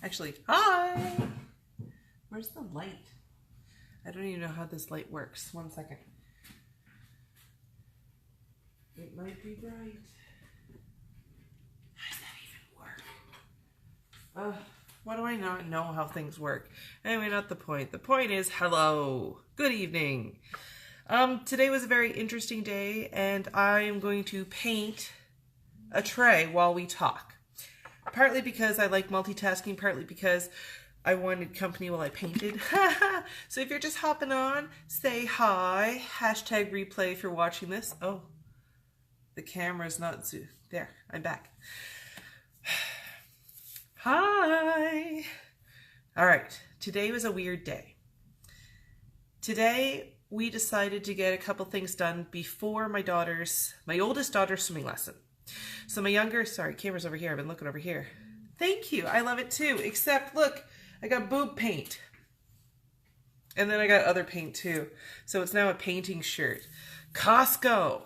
Actually, hi! Where's the light? I don't even know how this light works. 1 second. It might be bright. How does that even work? Why do I not know how things work? Anyway, not the point. The point is, hello. Good evening. Today was a very interesting day, and I am going to paint a tray while we talk. Partly because I like multitasking, partly because I wanted company while I painted. So if you're just hopping on, say hi. Hashtag replay if you're watching this. Oh, the camera's not there. I'm back. Hi. All right. Today was a weird day. Today we decided to get a couple things done before my oldest daughter's swimming lesson. So my younger, sorry, camera's over here. I've been looking over here. Thank you. I love it too. Except look, I got boob paint. And then I got other paint too. So it's now a painting shirt. Costco.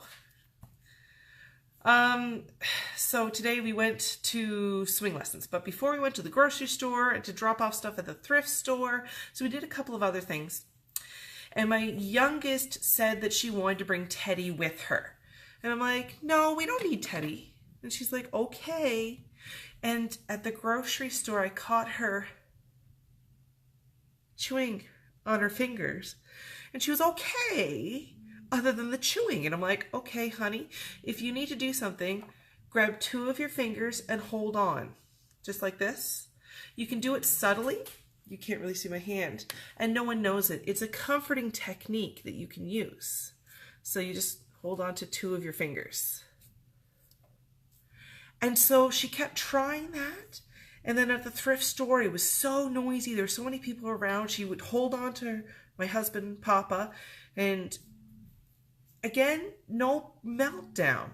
So today we went to swing lessons, but before we went to the grocery store and to drop off stuff at the thrift store. So we did a couple of other things. And my youngest said that she wanted to bring Teddy with her. And I'm like, no, we don't need Teddy. And she's like, okay. And at the grocery store, I caught her chewing on her fingers. And she was okay, other than the chewing. And I'm like, okay, honey, if you need to do something, grab 2 of your fingers and hold on. Just like this. You can do it subtly. You can't really see my hand. And no one knows it. It's a comforting technique that you can use. So you just hold on to 2 of your fingers. And so she kept trying that. And then at the thrift store, it was so noisy. There were so many people around. She would hold on to my husband, Papa. And again, no meltdown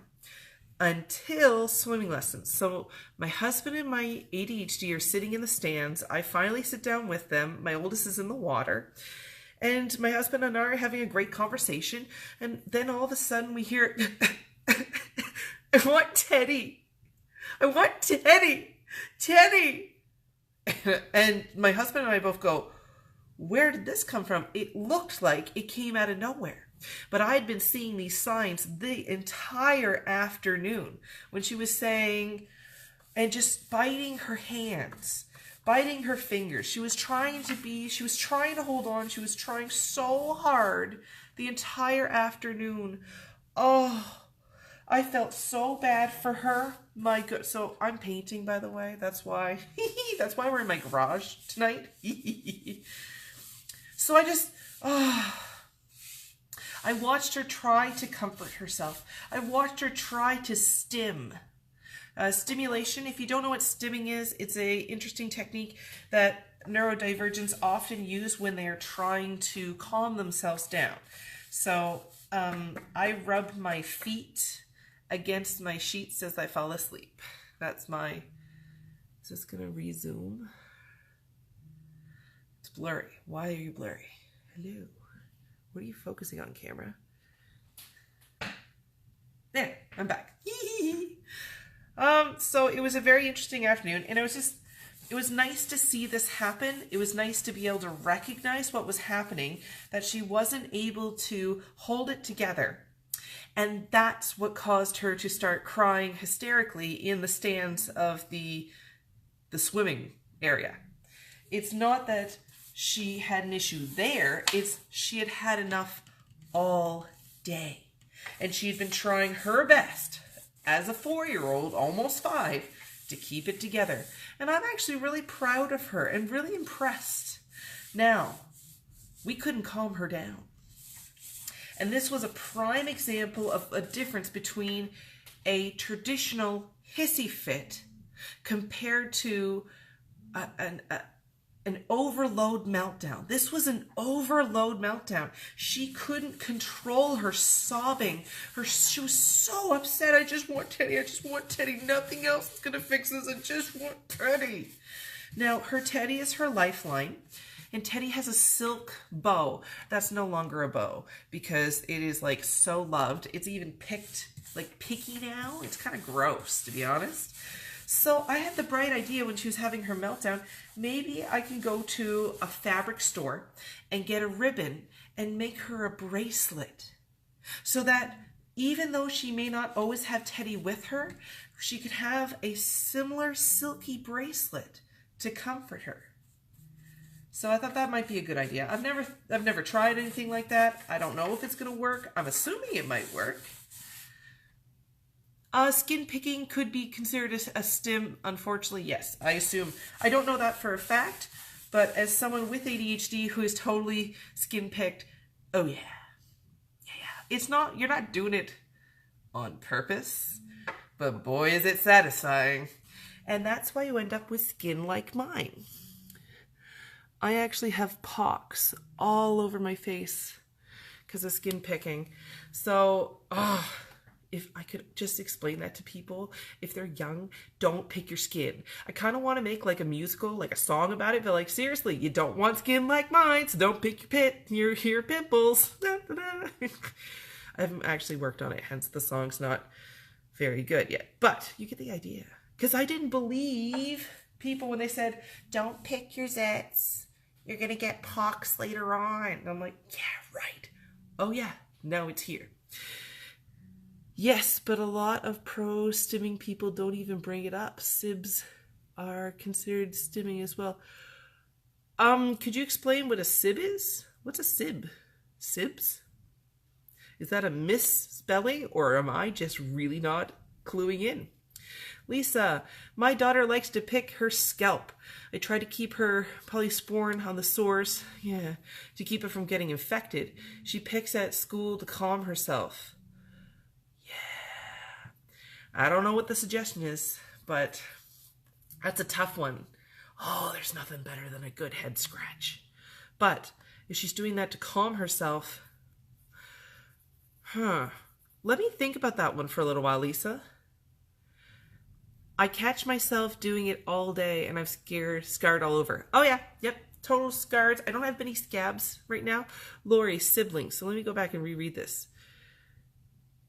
until swimming lessons. So my husband and my ADHD are sitting in the stands. I finally sit down with them. My oldest is in the water. And my husband and I are having a great conversation. And then all of a sudden we hear, I want Teddy. I want Teddy. Teddy. And my husband and I both go, where did this come from? It looked like it came out of nowhere. But I had been seeing these signs the entire afternoon when she was saying, and just biting her hands, biting her fingers. She was trying to hold on. She was trying so hard the entire afternoon. Oh, I felt so bad for her. My good. So I'm painting, by the way. That's why we're in my garage tonight. So I watched her try to comfort herself. I watched her try to stim. Stimulation, if you don't know what stimming is, it's an interesting technique that neurodivergents often use when they're trying to calm themselves down. So I rubbed my feet against my sheets as I fall asleep. Is this going to resume? It's blurry. Why are you blurry? Hello. What are you focusing on, camera? There, I'm back. So it was a very interesting afternoon, and it was nice to see this happen. It was nice to be able to recognize what was happening, that she wasn't able to hold it together. And that's what caused her to start crying hysterically in the stands of the swimming area. It's not that she had an issue there, it's she had had enough all day. And she had been trying her best as a 4-year-old, almost 5, to keep it together. And I'm actually really proud of her and really impressed. Now, we couldn't calm her down. And this was a prime example of a difference between a traditional hissy fit compared to an overload meltdown. This was an overload meltdown. She couldn't control her sobbing. She was so upset. I just want Teddy. I just want Teddy. Nothing else is going to fix this. I just want Teddy. Now, her Teddy is her lifeline. And Teddy has a silk bow. That's no longer a bow because it is like so loved. It's even picky now. It's kind of gross, to be honest. So I had the bright idea when she was having her meltdown, maybe I can go to a fabric store and get a ribbon and make her a bracelet so that even though she may not always have Teddy with her, she could have a similar silky bracelet to comfort her. So I thought that might be a good idea. I've never tried anything like that. I don't know if it's going to work. I'm assuming it might work. Skin picking could be considered a stim. Unfortunately, yes. I assume. I don't know that for a fact, but as someone with ADHD who is totally skin picked, oh yeah. It's not, you're not doing it on purpose, but boy is it satisfying. And that's why you end up with skin like mine. I actually have pocks all over my face because of skin picking. So, if I could just explain that to people, if they're young, don't pick your skin. I kind of want to make like a musical, like a song about it, but like seriously, you don't want skin like mine, so don't pick your pimples. I haven't actually worked on it, hence the song's not very good yet. But you get the idea. Because I didn't believe people when they said, don't pick your zits. You're going to get pox later on. And I'm like, yeah, right. Oh yeah, now it's here. Yes, but a lot of pro-stimming people don't even bring it up. Sibs are considered stimming as well. Could you explain what a sib is? What's a sib? Sibs? Is that a misspelling, or am I just really not cluing in? Lisa, my daughter likes to pick her scalp. I try to keep her polysporin on the sores, to keep it from getting infected. She picks at school to calm herself. Yeah. I don't know what the suggestion is, but that's a tough one. Oh, there's nothing better than a good head scratch. But if she's doing that to calm herself, let me think about that one for a little while, Lisa. I catch myself doing it all day and I'm scarred all over. Oh yeah, yep, total scars. I don't have many scabs right now. Lori, siblings. So let me go back and reread this.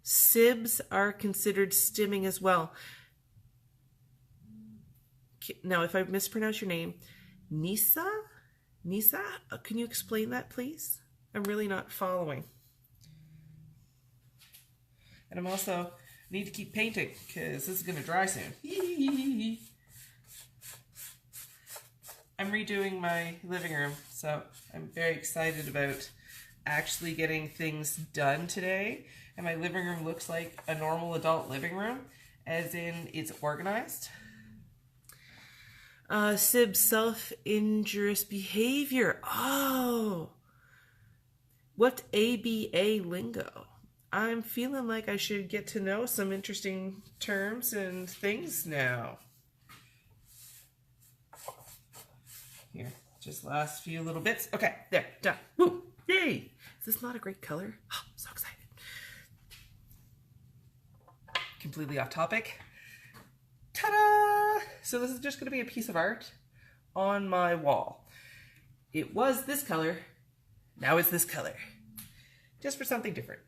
Sibs are considered stimming as well. Now, if I mispronounce your name, Nisa? Can you explain that, please? I'm really not following. And I'm also need to keep painting because this is going to dry soon. I'm redoing my living room, so I'm very excited about actually getting things done today. And my living room looks like a normal adult living room, as in it's organized. Sib, self-injurious behavior. Oh, what ABA lingo? I'm feeling like I should get to know some interesting terms and things now. Here, just last few little bits. Okay, there, done. Woo, yay! Is this not a great color? Oh, so excited. Completely off topic. Ta-da! So this is just going to be a piece of art on my wall. It was this color, now it's this color. Just for something different.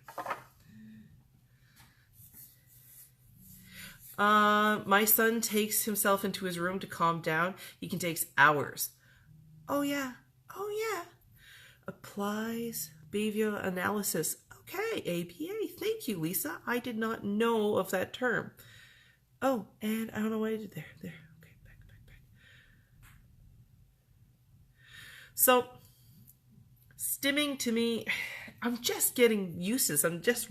My son takes himself into his room to calm down. He can take hours. Oh yeah. Applies behavioral analysis. Okay, APA. Thank you, Lisa. I did not know of that term. Oh, and I don't know what I did there. Okay, back. So, stimming to me, I'm just getting used to this. I'm just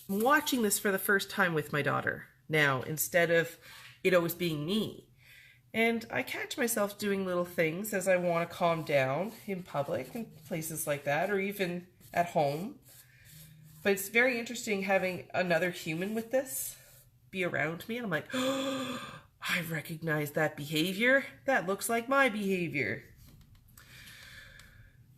watching this for the first time with my daughter now, instead of it always being me. And I catch myself doing little things as I want to calm down in public and places like that, or even at home. But it's very interesting having another human with this be around me. And I'm like, oh, I recognize that behavior. That looks like my behavior.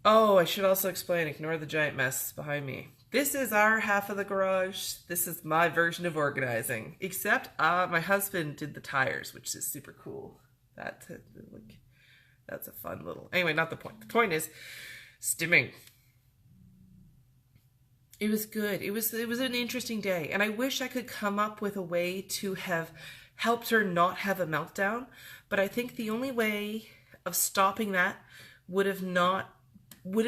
Oh, I should also explain, ignore the giant mess behind me. This is our half of the garage. This is my version of organizing. Except my husband did the tires, which is super cool. That's a fun little... Anyway, not the point. The point is stimming. It was good. It was an interesting day. And I wish I could come up with a way to have helped her not have a meltdown. But I think the only way of stopping that would have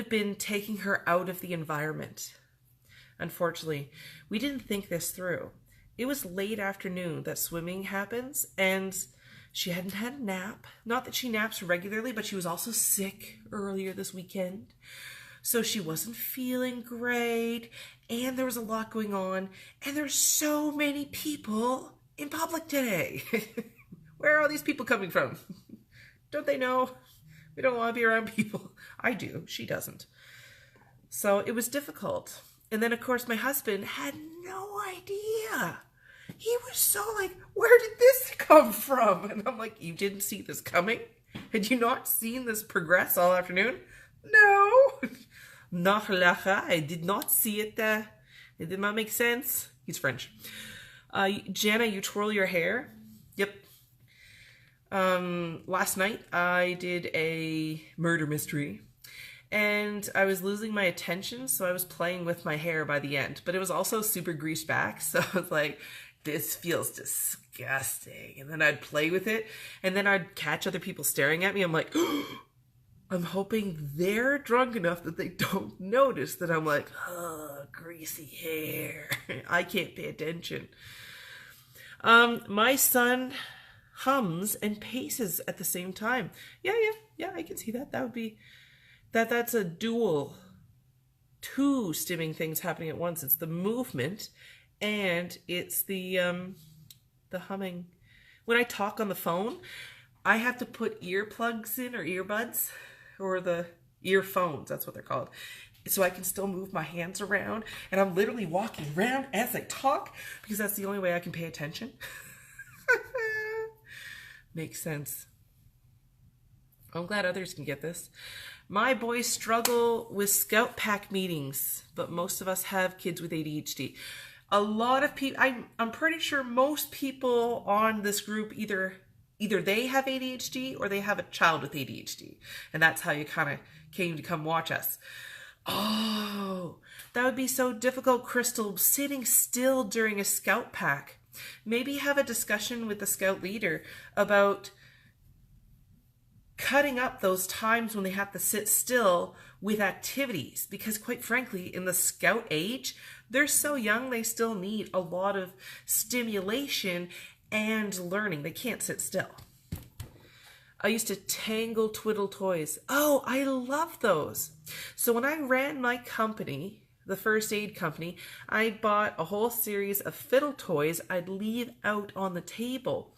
been taking her out of the environment. Unfortunately, we didn't think this through. It was late afternoon that swimming happens, and she hadn't had a nap. Not that she naps regularly, but she was also sick earlier this weekend. So she wasn't feeling great, and there was a lot going on, and there's so many people in public today. Where are all these people coming from? Don't they know? We don't want to be around people. I do. She doesn't. So it was difficult. And then, of course, my husband had no idea. He was so like, where did this come from? And I'm like, you didn't see this coming? Had you not seen this progress all afternoon? No. Nachlacha, I did not see it. It did not make sense. He's French. Jana, you twirl your hair. Yep. Last night I did a murder mystery. And I was losing my attention, so I was playing with my hair by the end. But it was also super greased back, so I was like, this feels disgusting. And then I'd play with it, and then I'd catch other people staring at me. I'm like, I'm hoping they're drunk enough that they don't notice that I'm like, oh, greasy hair. I can't pay attention. My son hums and paces at the same time. Yeah, I can see that. That would be... That's a two stimming things happening at once. It's the movement and it's the humming. When I talk on the phone, I have to put earplugs in or earbuds or the earphones, that's what they're called. So I can still move my hands around, and I'm literally walking around as I talk because that's the only way I can pay attention. Makes sense. I'm glad others can get this. My boys struggle with scout pack meetings, but most of us have kids with ADHD. A lot of people, I'm pretty sure most people on this group either they have ADHD or they have a child with ADHD. And that's how you kind of came to come watch us. Oh, that would be so difficult, Crystal, sitting still during a scout pack. Maybe have a discussion with the scout leader about cutting up those times when they have to sit still with activities, because quite frankly, in the scout age, they're so young, they still need a lot of stimulation and learning. They can't sit still. I used to tangle twiddle toys. Oh, I love those. So when I ran my company, the first aid company, I bought a whole series of fiddle toys I'd leave out on the table.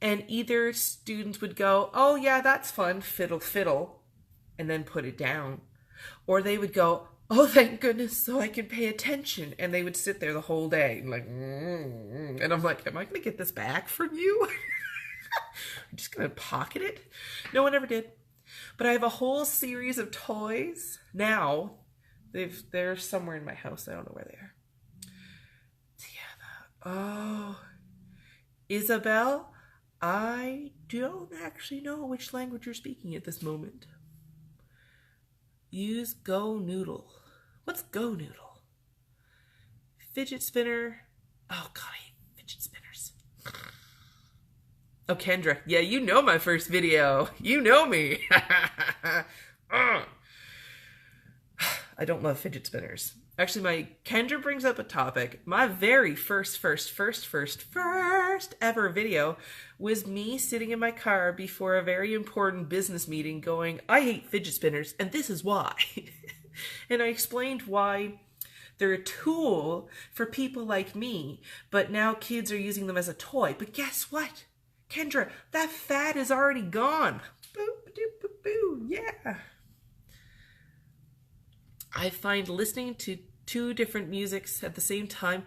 And either students would go, oh yeah, that's fun, fiddle, fiddle, and then put it down. Or they would go, oh, thank goodness, so I can pay attention. And they would sit there the whole day, like, and I'm like, am I going to get this back from you? I'm just going to pocket it? No one ever did. But I have a whole series of toys. Now, they're somewhere in my house. I don't know where they are. Tiana. Oh, Isabel? I don't actually know which language you're speaking at this moment. Use Go Noodle. What's Go Noodle? Fidget spinner. Oh God, I hate fidget spinners. Oh, Kendra. Yeah, you know my first video. You know me. I don't love fidget spinners. Actually, my Kendra brings up a topic. My very first ever video was me sitting in my car before a very important business meeting going, I hate fidget spinners, and this is why. And I explained why they're a tool for people like me, but now kids are using them as a toy. But guess what? Kendra, that fad is already gone. Boo, boo, boo, boo, yeah. I find listening to two different musics at the same time.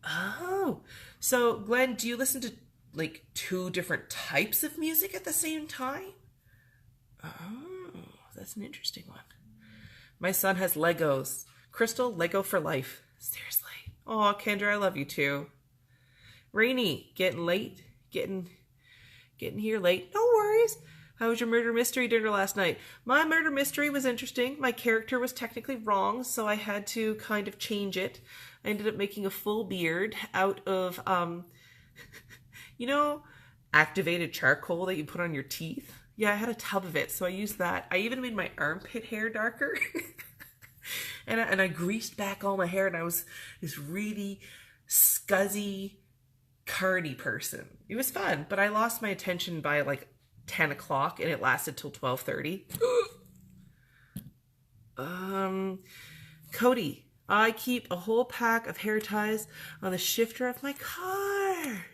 Oh, so Glenn, do you listen to like two different types of music at the same time? Oh, that's an interesting one. My son has Legos. Crystal, Lego for life. Seriously. Oh, Kendra, I love you too. Rainy, getting late, getting here late. No worries. How was your murder mystery dinner last night? My murder mystery was interesting. My character was technically wrong, so I had to kind of change it. I ended up making a full beard out of, You know, activated charcoal that you put on your teeth? Yeah, I had a tub of it, so I used that. I even made my armpit hair darker. and I greased back all my hair, and I was this really scuzzy, cardy person. It was fun, but I lost my attention by like 10 o'clock, and it lasted till 12:30. Cody, I keep a whole pack of hair ties on the shifter of my car.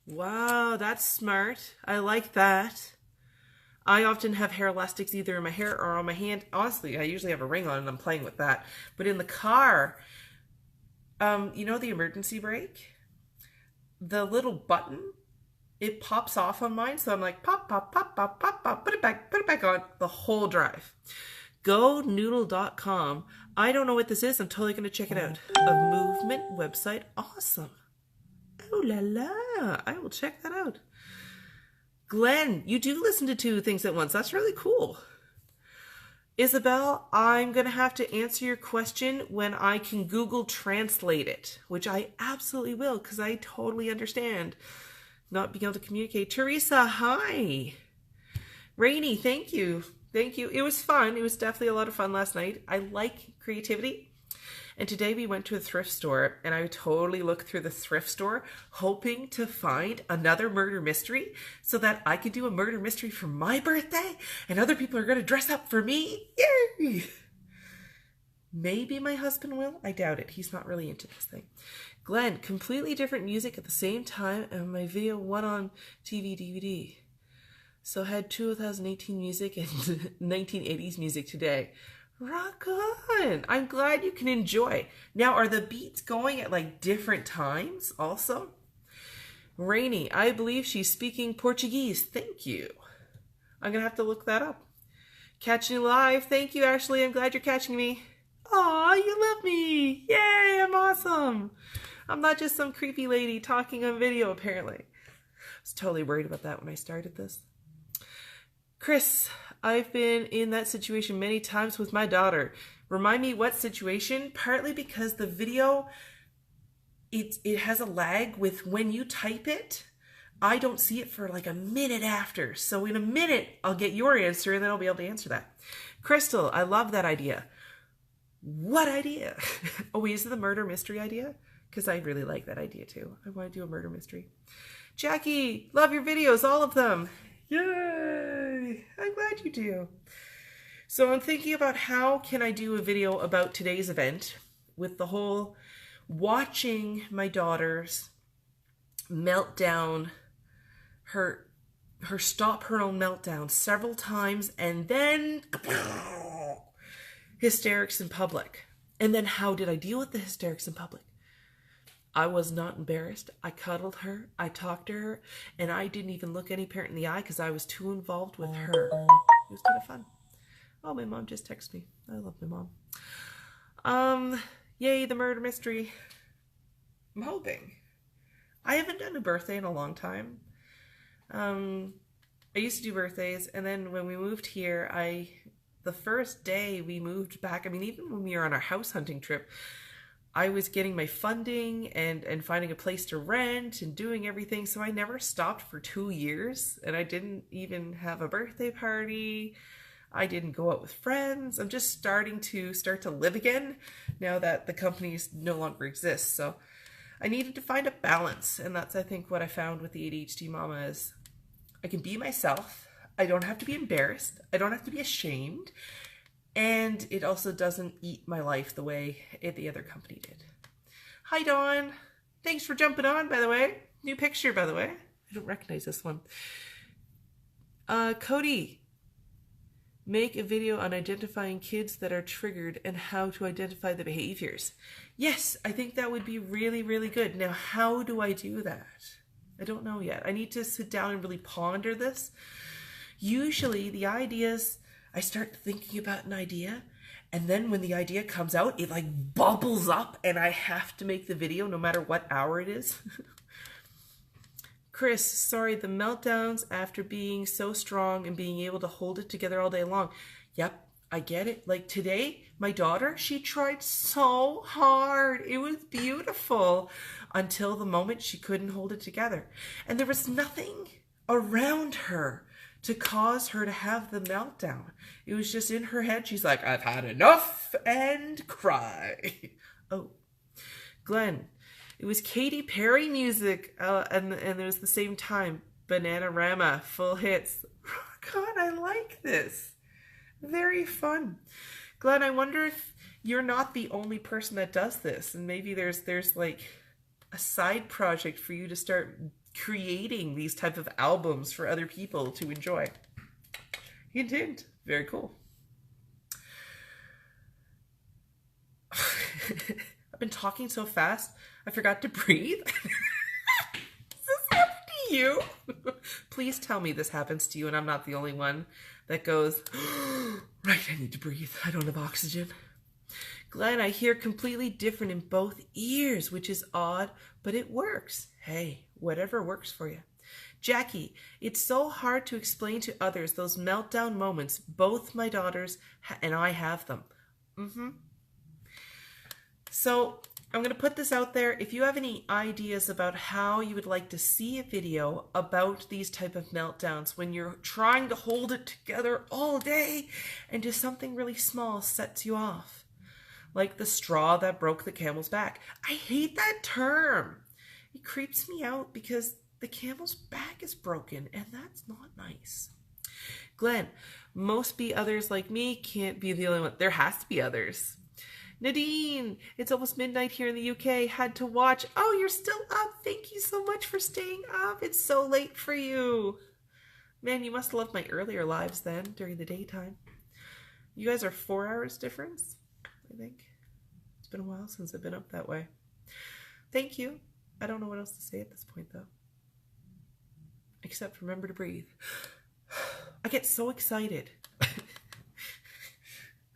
Wow, that's smart. I like that. I often have hair elastics either in my hair or on my hand. Honestly, I usually have a ring on and I'm playing with that. But in the car, you know the emergency brake? The little button, it pops off on mine. So I'm like, pop, pop, pop, pop, pop, pop, put it back on the whole drive. GoNoodle.com. I don't know what this is. I'm totally going to check it out. A movement website. Awesome. Oh la la. I will check that out. Glenn, you do listen to 2 things at once. That's really cool. Isabel, I'm going to have to answer your question when I can Google Translate it, which I absolutely will because I totally understand not being able to communicate. Teresa, hi. Rainy, thank you. Thank you. It was fun. It was definitely a lot of fun last night. I like creativity. And today we went to a thrift store, and I totally looked through the thrift store hoping to find another murder mystery so that I could do a murder mystery for my birthday and other people are going to dress up for me. Yay! Maybe my husband will. I doubt it. He's not really into this thing. Glenn, completely different music at the same time, and my video went on TV DVD. So I had 2018 music and 1980s music today. Rock on. I'm glad you can enjoy. Now, are the beats going at like different times also? Rainy, I believe she's speaking Portuguese. Thank you. I'm going to have to look that up. Catching you live. Thank you, Ashley. I'm glad you're catching me. Aw, you love me. Yay, I'm awesome. I'm not just some creepy lady talking on video, apparently. I was totally worried about that when I started this. Chris, I've been in that situation many times with my daughter. Remind me what situation? Partly because the video, it has a lag with when you type it. I don't see it for like a minute after. So in a minute, I'll get your answer and then I'll be able to answer that. Crystal, I love that idea. What idea? Oh, is it the murder mystery idea? Because I really like that idea too. I want to do a murder mystery. Jackie, love your videos, all of them. Yay! I'm glad you do. So I'm thinking about how can I do a video about today's event with the whole watching my daughter's meltdown, her stop her own meltdown several times, and then hysterics in public. And then how did I deal with the hysterics in public? I was not embarrassed. I cuddled her, I talked to her, and I didn't even look any parent in the eye because I was too involved with her. It was kind of fun. Oh, my mom just texted me. I love my mom. Yay, the murder mystery. I'm hoping. I haven't done a birthday in a long time. I used to do birthdays, and then when we moved here, the first day we moved back, I mean, even when we were on our house hunting trip, I was getting my funding and finding a place to rent and doing everything. So I never stopped for 2 years, and I didn't even have a birthday party. I didn't go out with friends. I'm just starting to live again now that the companies no longer exist. So I needed to find a balance. And that's, I think, what I found with the ADHD Mama is I can be myself. I don't have to be embarrassed. I don't have to be ashamed. And it also doesn't eat my life the way the other company did. Hi, Dawn. Thanks for jumping on, by the way. New picture, by the way. I don't recognize this one. Cody, make a video on identifying kids that are triggered and how to identify the behaviors. Yes, I think that would be really, really good. Now, how do I do that? I don't know yet. I need to sit down and really ponder this. Usually, the ideas... I start thinking about an idea, and then when the idea comes out, it like bubbles up, and I have to make the video no matter what hour it is. Chris, sorry, the meltdowns after being so strong and being able to hold it together all day long. Yep, I get it. Like today, my daughter, she tried so hard. It was beautiful until the moment she couldn't hold it together. And there was nothing around her to cause her to have the meltdown. It was just in her head. She's like, I've had enough, and cry. Oh, Glenn, it was Katy Perry music, and it was the same time. Bananarama, full hits. God, I like this. Very fun. Glenn, I wonder if you're not the only person that does this, and maybe there's like a side project for you to start creating these type of albums for other people to enjoy. Hint, hint. Very cool. I've been talking so fast, I forgot to breathe. Does this happen to you? Please tell me this happens to you and I'm not the only one that goes, right, I need to breathe. I don't have oxygen. Glenn, I hear completely different in both ears, which is odd, but it works. Hey, whatever works for you. Jackie, it's so hard to explain to others those meltdown moments. Both my daughters and I have them. So I'm going to put this out there. If you have any ideas about how you would like to see a video about these type of meltdowns when you're trying to hold it together all day and just something really small sets you off, like the straw that broke the camel's back. I hate that term. It creeps me out because the camel's back is broken and that's not nice. Glenn, most be others like me can't be the only one. There has to be others. Nadine, it's almost midnight here in the UK. Had to watch. Oh, you're still up. Thank you so much for staying up. It's so late for you. Man, you must love my earlier lives then, during the daytime. You guys are 4 hours difference, I think. It's been a while since I've been up that way. Thank you. I don't know what else to say at this point, though. Except remember to breathe. I get so excited.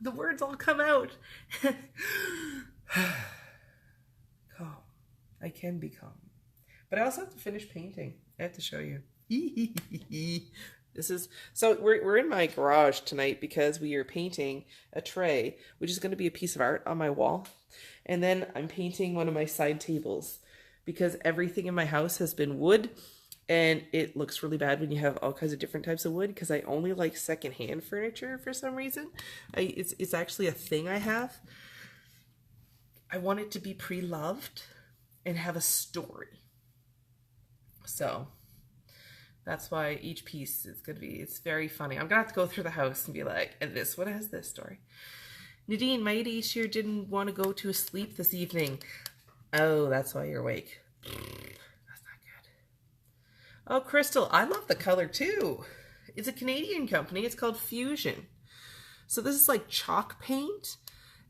The words all come out. Calm. I can be calm. But I also have to finish painting. I have to show you. This is so we're in my garage tonight because we are painting a tray, which is going to be a piece of art on my wall. And then I'm painting one of my side tables because everything in my house has been wood. And it looks really bad when you have all kinds of different types of wood because I only like secondhand furniture for some reason. It's actually a thing I have. I want it to be pre-loved and have a story. So that's why each piece is going to be, it's very funny. I'm going to have to go through the house and be like, and this one has this story. Nadine, my ADHD didn't want to go to sleep this evening. Oh, that's why you're awake. Oh, Crystal, I love the color too. It's a Canadian company. It's called Fusion. So this is like chalk paint,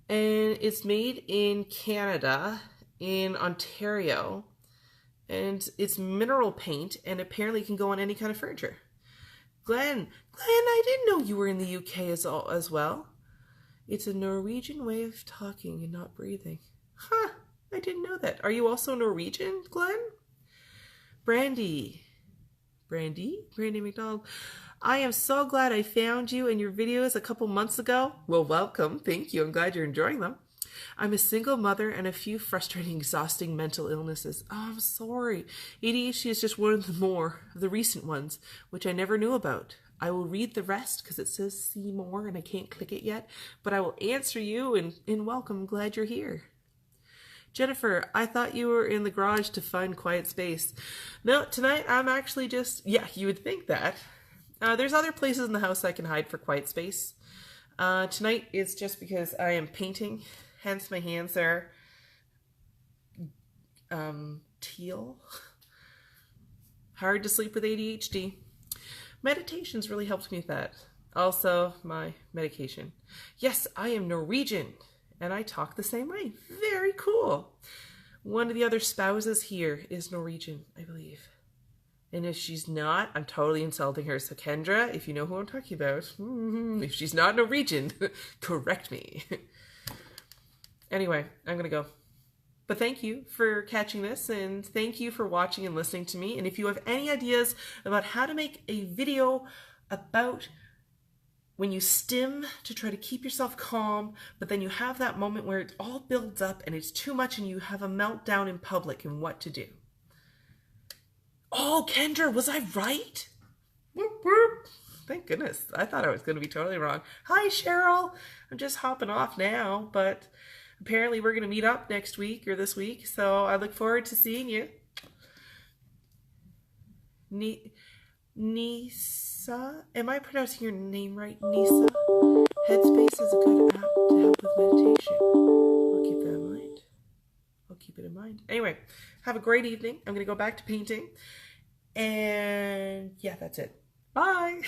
and it's made in Canada, in Ontario, and it's mineral paint, and apparently it can go on any kind of furniture. Glenn, I didn't know you were in the UK as well. It's a Norwegian way of talking and not breathing. Huh, I didn't know that. Are you also Norwegian, Glenn? Brandy McDonald. I am so glad I found you and your videos a couple months ago. Well, welcome. Thank you. I'm glad you're enjoying them. I'm a single mother and a few frustrating, exhausting mental illnesses. Oh, I'm sorry. ADHD is just one of the recent ones, which I never knew about. I will read the rest because it says see more and I can't click it yet, but I will answer you and welcome. Glad you're here. Jennifer, I thought you were in the garage to find quiet space. No, tonight I'm actually just, yeah, you would think that. There's other places in the house I can hide for quiet space. Tonight is just because I am painting, hence my hands are teal. Hard to sleep with ADHD. Meditation's really helped me with that. Also, my medication. Yes, I am Norwegian. And I talk the same way. Very cool. One of the other spouses here is Norwegian, I believe. And if she's not, I'm totally insulting her. So Kendra, if you know who I'm talking about, if she's not Norwegian, correct me. Anyway, I'm going to go. But thank you for catching this, and thank you for watching and listening to me. And if you have any ideas about how to make a video about when you stim to try to keep yourself calm, but then you have that moment where it all builds up and it's too much and you have a meltdown in public and what to do. Oh, Kendra, was I right? Whoop, whoop. Thank goodness. I thought I was going to be totally wrong. Hi, Cheryl. I'm just hopping off now, but apparently we're going to meet up next week or this week, so I look forward to seeing you. Nisa? Am I pronouncing your name right? Nisa? Headspace is a good app to help with meditation. I'll keep that in mind. I'll keep it in mind. Anyway, have a great evening. I'm going to go back to painting. And yeah, that's it. Bye.